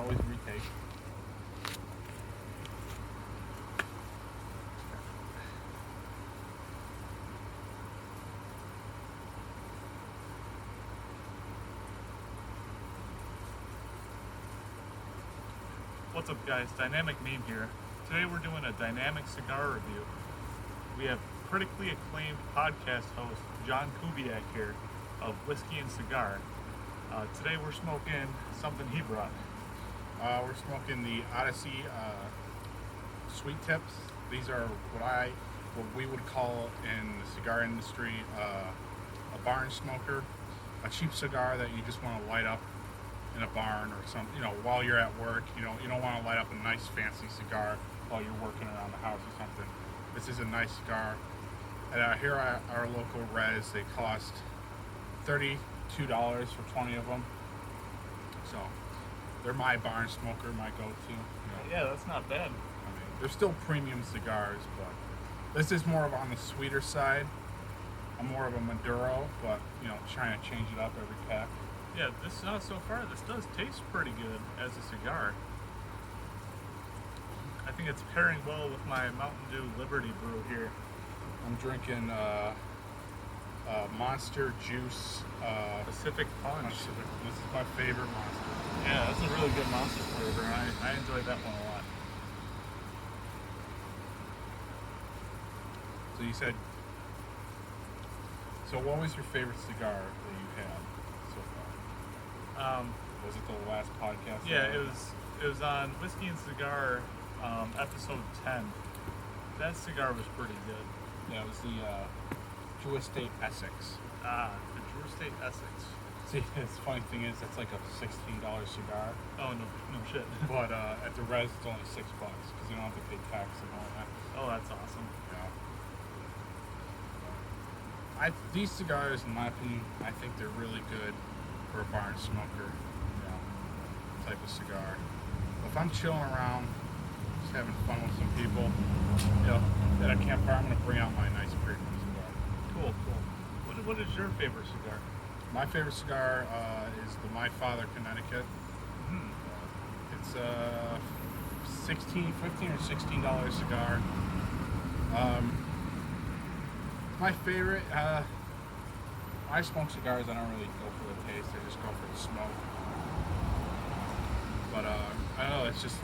always retake. What's up, guys? Dynamic Meme here. Today we're doing a dynamic cigar review. We have critically acclaimed podcast host John Kubiak here of Whiskey and Cigar. Today we're smoking something he brought. We're smoking the Odyssey sweet tips. These are what we would call in the cigar industry a barn smoker, a cheap cigar that you just want to light up in a barn or something. While you're at work, you don't want to light up a nice fancy cigar while you're working around the house or something. This is a nice cigar. And here at our local res, they cost $32 for 20 of them. So they're my barn smoker, my go-to. Yeah, that's not bad. I mean, they're still premium cigars, but this is more of on the sweeter side. I'm more of a Maduro, but trying to change it up every pack. Yeah, this so far this does taste pretty good as a cigar. I think it's pairing well with my Mountain Dew Liberty Brew here. I'm drinking Monster Juice. Pacific Punch. This is my favorite Monster. Yeah, that's a really good Monster flavor. I enjoyed that one a lot. So you said. So what was your favorite cigar that you had so far? Was it the last podcast? Yeah, it was on Whiskey and Cigar, episode 10. That cigar was pretty good. Yeah, it was the Drew Estate Essex. The Drew Estate Essex. See, the funny thing is, that's like a $16 cigar. Oh, no shit. But at the res, it's only $6 because you don't have to pay tax and all that. Oh, that's awesome. Yeah. These cigars, in my opinion, I think they're really good for a barn smoker, type of cigar. If I'm chilling around, just having fun with some people, at a campfire, I'm gonna bring out my nice premium cigar. Cool. What is your favorite cigar? My favorite cigar is the My Father Connecticut. It's a $15 or $16 cigar. My favorite, I smoke cigars, I don't really go for the taste, I just go for the smoke. But I don't know, there's just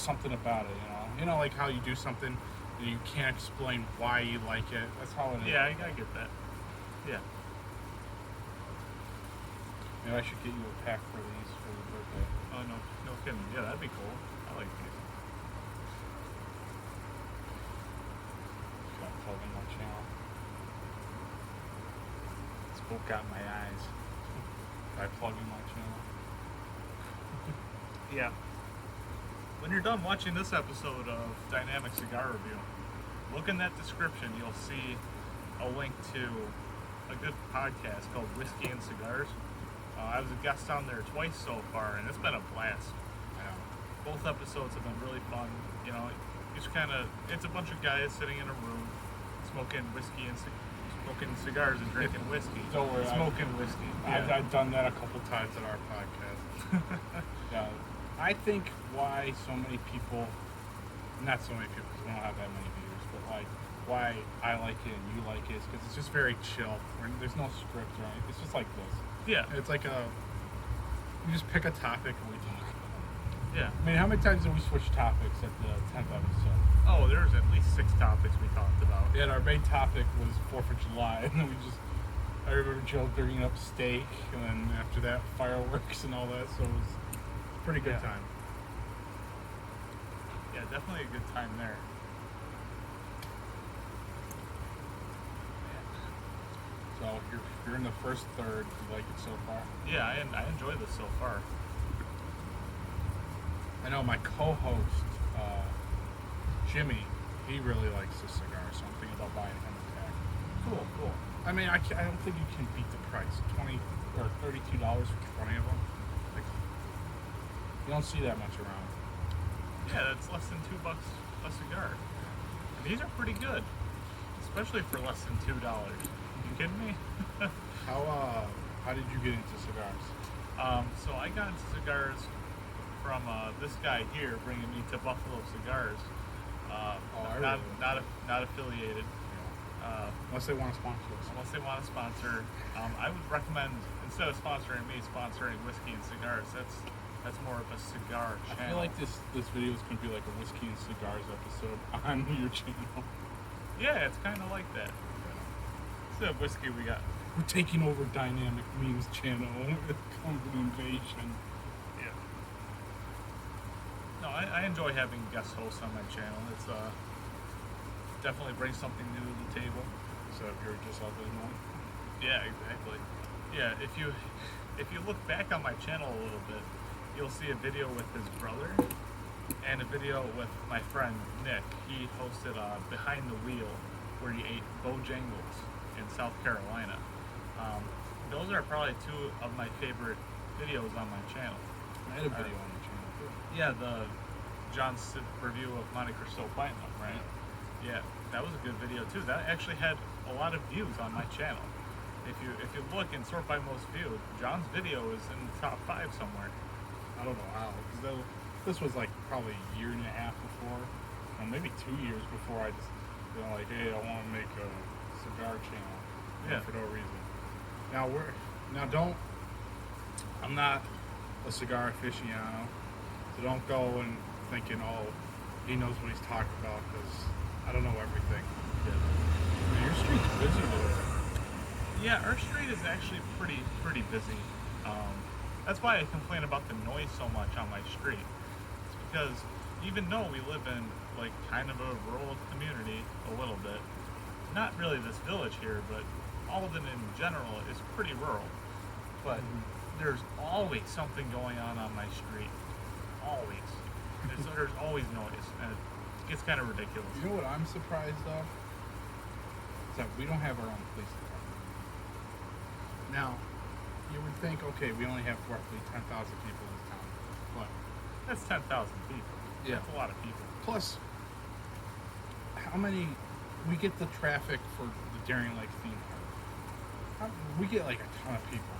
something about it, like how you do something and you can't explain why you like it. That's how it is. Yeah, I get that. Yeah. Maybe I should get you a pack for these for your birthday. Oh, no kidding. Yeah, that'd be cool. I like these. Got plug in my channel. Smoke got my eyes. I plug in my channel. Yeah. When you're done watching this episode of Dynamic Cigar Review, look in that description. You'll see a link to a good podcast called Whiskey and Cigars. I was a guest on there twice so far, and it's been a blast. Both episodes have been really fun. It's a bunch of guys sitting in a room smoking whiskey and smoking cigars and drinking whiskey. Don't worry, smoking whiskey. Yeah. I've done that a couple times at our podcast. Yeah, I think why so many people, not so many people because we don't have that many viewers, but why I like it and you like it is because it's just very chill. There's no script or anything. It's just like this. Yeah. It's like you just pick a topic and we talk about it. Yeah. I mean, how many times did we switch topics at the 10th episode? Oh, there's at least 6 topics we talked about. Yeah, and our main topic was 4th of July, and then I remember Joe bringing up steak, and then after that, fireworks and all that, so it was a pretty good time. Yeah, definitely a good time there. So you're in the first third. You like it so far? Yeah, I enjoy this so far. I know my co-host, Jimmy, he really likes this cigar, so I'm thinking about buying him a pack. Cool. I mean, I don't think you can beat the price. $20 or $32 for 20 of them. Like, you don't see that much around. Yeah, that's less than $2 a cigar. And these are pretty good, especially for less than $2. You kidding me? How did you get into cigars? So I got into cigars from this guy here bringing me to Buffalo Cigars. I not really- not affiliated. Unless they want to sponsor us. Unless they want to sponsor, I would recommend, instead of sponsoring me, sponsoring Whiskey and Cigars. That's more of a cigar I channel. feel like this video is going to be like a Whiskey and Cigars episode on your channel. Yeah, it's kind of like that. Instead of whiskey, we got. We're taking over Dynamic Memes channel with company invasion. Yeah. No, I enjoy having guest hosts on my channel. It's definitely brings something new to the table. So if you're just out there knowing. Yeah, exactly. Yeah, if you look back on my channel a little bit, you'll see a video with his brother and a video with my friend Nick. He hosted Behind the Wheel, where he ate Bojangles in South Carolina. Those are probably two of my favorite videos on my channel. I had a video on your channel too. Yeah, the John's review of Monte Cristo Platinum, right? Yeah, that was a good video too. That actually had a lot of views on my channel. If you look and sort by most viewed, John's video is in the top 5 somewhere. I don't know how, because this was like probably a year and a half before, or maybe 2 years before I just, like, hey, I want to make a cigar channel. Yeah. For no reason. I'm not a cigar aficionado, so don't go and thinking, oh, he knows what he's talking about, because I don't know everything. Yeah. I mean, your street's busy today. Yeah, our street is actually pretty busy. That's why I complain about the noise so much on my street. It's because even though we live in like kind of a rural community a little bit, not really this village here, but Alden in general is pretty rural. But there's always something going on my street. Always. There's always noise, and it gets kind of ridiculous. You know what I'm surprised of? Is that we don't have our own police department. Now, you would think, okay, we only have roughly 10,000 people in this town, but That's 10,000 people. Yeah. That's a lot of people. plus, how many, we get the traffic for the Darien Lake theme park. We get like a ton of people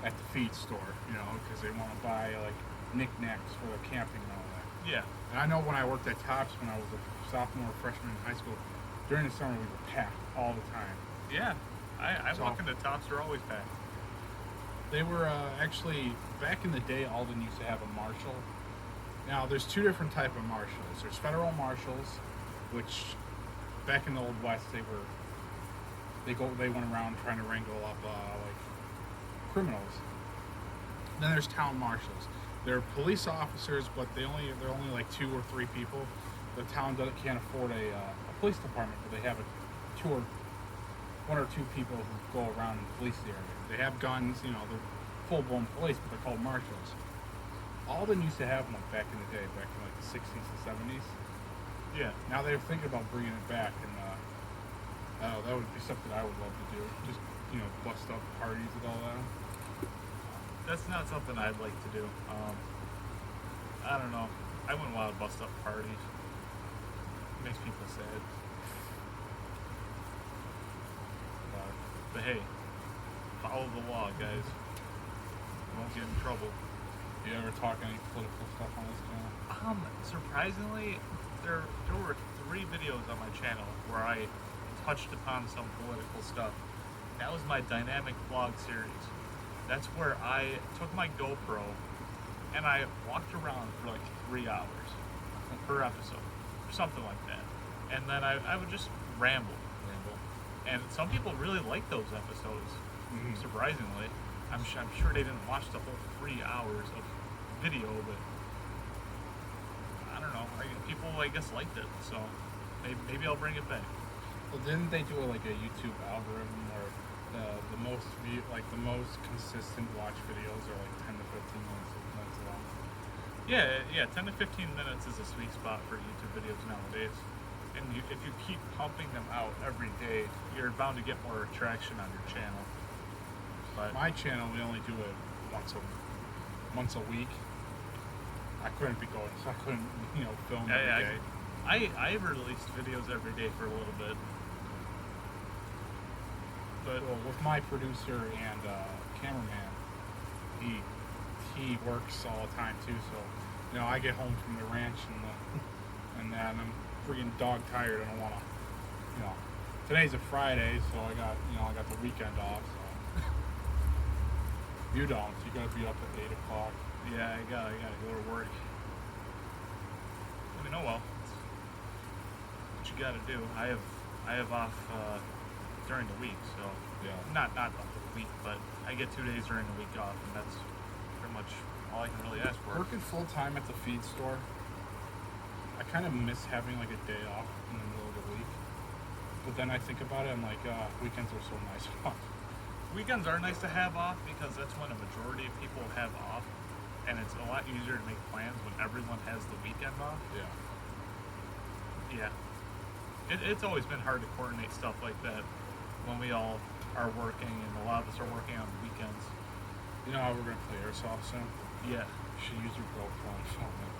at the feed store, because they want to buy like knickknacks for the camping and all that. Yeah. And I know when I worked at Tops when I was a sophomore, freshman in high school, during the summer we were packed all the time. Yeah. I So- walk into Tops, they're always packed. They were actually, back in the day, Alden used to have a marshal. Now, there's two different type of marshals. There's federal marshals, which back in the Old West, they went around trying to wrangle up like criminals. Then there's town marshals. They're police officers, but they're only like 2 or 3 people. The town can't afford a police department, but they have one or two people who go around and police the area. They have guns, they're full-blown police, but they're called marshals. Alden used to have one back in the day, back in like the 60s and 70s. Yeah. Now they're thinking about bringing it back, and that would be something I would love to do. Just, bust up parties and all that. That's not something I'd like to do. I don't know. I wouldn't want to bust up parties. It makes people sad. But hey, follow the law, guys. You won't get in trouble. Do you ever talk any political stuff on this channel? Surprisingly, there were 3 videos on my channel where I touched upon some political stuff. That was my dynamic vlog series. That's where I took my GoPro and I walked around for like 3 hours per episode, or something like that. And then I would just ramble. And some people really like those episodes, surprisingly. I'm sure they didn't watch the whole 3 hours of video, but I don't know. People, I guess, liked it, so maybe I'll bring it back. Well, didn't they do like a YouTube algorithm where the most consistent watch videos are like 10 to 15 minutes long? Yeah, 10 to 15 minutes is a sweet spot for YouTube videos nowadays. And if you keep pumping them out every day, you're bound to get more traction on your channel. But My channel, we only do it once a week. I couldn't be going, so I couldn't, film every day. I released videos every day for a little bit. But Well, with my producer and cameraman, he he works all the time too. So, you know, I get home from the ranch and then I'm freaking dog tired. I don't want to, you know. Today's a Friday, so I got the weekend off. So you don't. You gotta be up at 8 o'clock. Yeah, I gotta go to work. I mean, oh well. It's what you gotta do. I have off during the week, so Yeah. not the whole week, but I get 2 days during the week off, and that's pretty much all I can really ask for. Working full time at the feed store, I kind of miss having like a day off in the middle of the week. But then I think about it, I'm like, weekends are so nice off. Weekends are nice to have off because that's when a majority of people have off, and it's a lot easier to make plans when everyone has the weekend off. Yeah. Yeah. It's always been hard to coordinate stuff like that when we all are working, and a lot of us are working on the weekends. You know how we're gonna play airsoft soon? Yeah. You should use your GoPro and film it.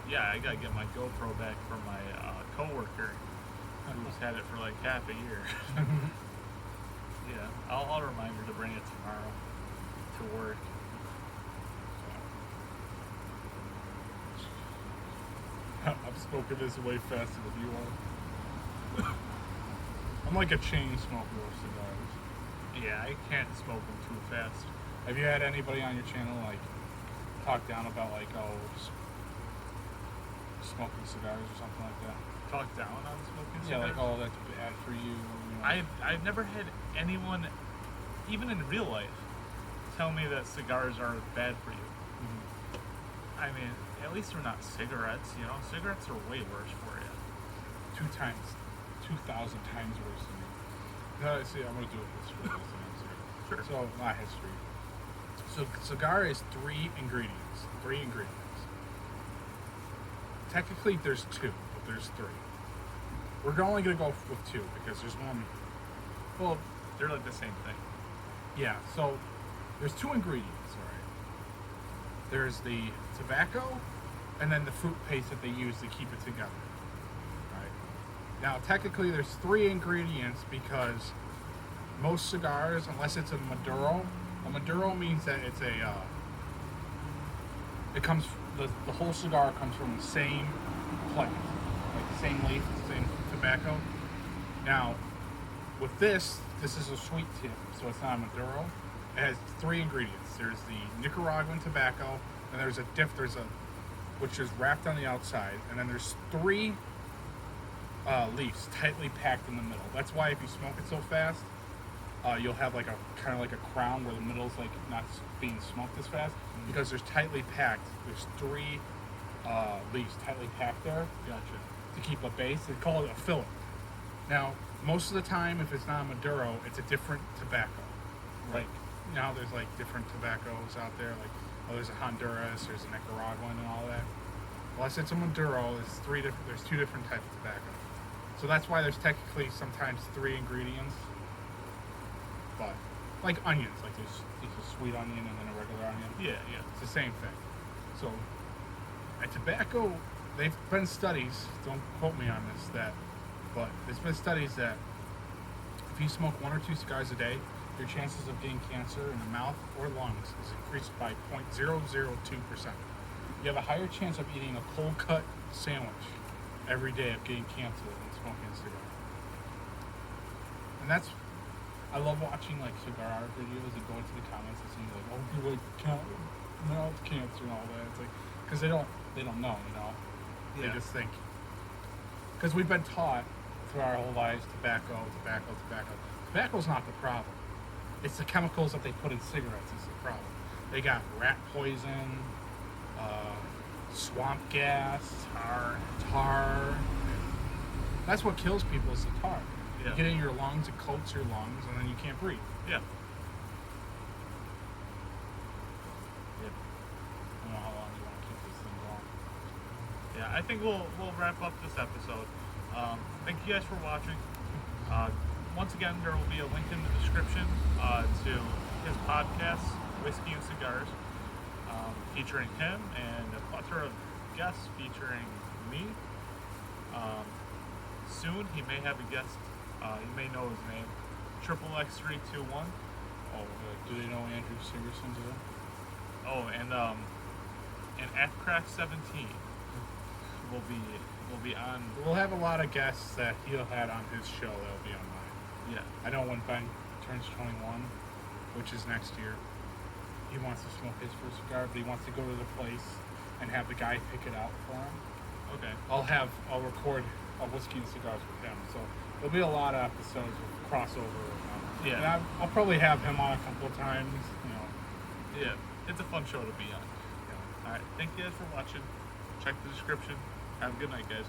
Yeah, I gotta get my GoPro back from my coworker who's had it for like half a year. Yeah, I'll remind her to bring it tomorrow to work. I'm smoking this way faster than you are. I'm like a chain smoker of cigars. Yeah, I can't smoke them too fast. Have you had anybody on your channel like talk down about like smoking cigars or something like that? Talk down on smoking Yeah, cigars? like that's bad for you. You know? I've never had anyone, even in real life, tell me that cigars are bad for you. Mhm. I mean, at least they're not cigarettes, you know? Cigarettes are way worse for you. 2,000 times worse than me. No, see, I'm gonna do it this way. Sure. So my history. So cigar is 3 ingredients. 3 ingredients. Technically, there's 2, but there's 3. We're only gonna go with 2 because there's one. Well, they're like the same thing. Yeah. So there's 2 ingredients, right? There's the tobacco, and then the fruit paste that they use to keep it together. Right. Now, technically, there's 3 ingredients because most cigars, unless it's a Maduro means that it's it comes, the whole cigar comes from the same plant, like the same leaf, the same tobacco. Now, with this is a sweet tip, so it's not a Maduro. It has 3 ingredients. There's the Nicaraguan tobacco, and there's which is wrapped on the outside, and then there's 3 leaves tightly packed in the middle. That's why if you smoke it so fast, you'll have like a kind of like a crown where the middle's like not being smoked as fast because there's tightly packed. There's 3 leaves tightly packed there. Gotcha. To keep a base. They call it a filler. Now, most of the time, if it's not a Maduro, it's a different tobacco. Like now, there's like different tobaccos out there. Like there's a Honduras, there's a Nicaraguan, and all that. Unless it's a Maduro, there's 2 different types of tobacco. So that's why there's technically sometimes 3 ingredients. But like onions, like there's a sweet onion and then a regular onion. Yeah, yeah. It's the same thing. So at tobacco, they've been studies, don't quote me on this, but there's been studies that if you smoke 1 or 2 cigars a day, your chances of getting cancer in the mouth or lungs is increased by 0.002%. You have a higher chance of eating a cold cut sandwich every day of getting cancer than smoking a cigar. And I love watching like cigar videos and going to the comments and seeing like, oh, people like mouth cancer and all that. It's like, because they don't know, you know. Yeah. They just think. Because we've been taught through our whole lives, tobacco. Tobacco's not the problem. It's the chemicals that they put in cigarettes is the problem. They got rat poison, swamp gas, tar. That's what kills people is the tar. Yeah. You get in your lungs, it coats your lungs, and then you can't breathe. Yeah. I don't know how long you want to keep this thing going. Yeah, I think we'll wrap up this episode. Thank you guys for watching. Once again, there will be a link in the description to his podcast, Whiskey and Cigars, featuring him and a plethora of guests featuring me. Soon, he may have a guest. You may know his name, XXX321. Oh, do they know Andrew Sigerson too? Oh, and Craft 17 will be on. We'll have a lot of guests that he'll had on his show that'll be on mine. Yeah. I know when Ben turns 21, which is next year, he wants to smoke his first cigar, but he wants to go to the place and have the guy pick it out for him. Okay. I'll record a whiskey and cigars with him, so there'll be a lot of episodes with crossover. Yeah. And I'll probably have him on a couple of times. Yeah. It's a fun show to be on. All right. Thank you guys for watching. Check the description. Have a good night, guys.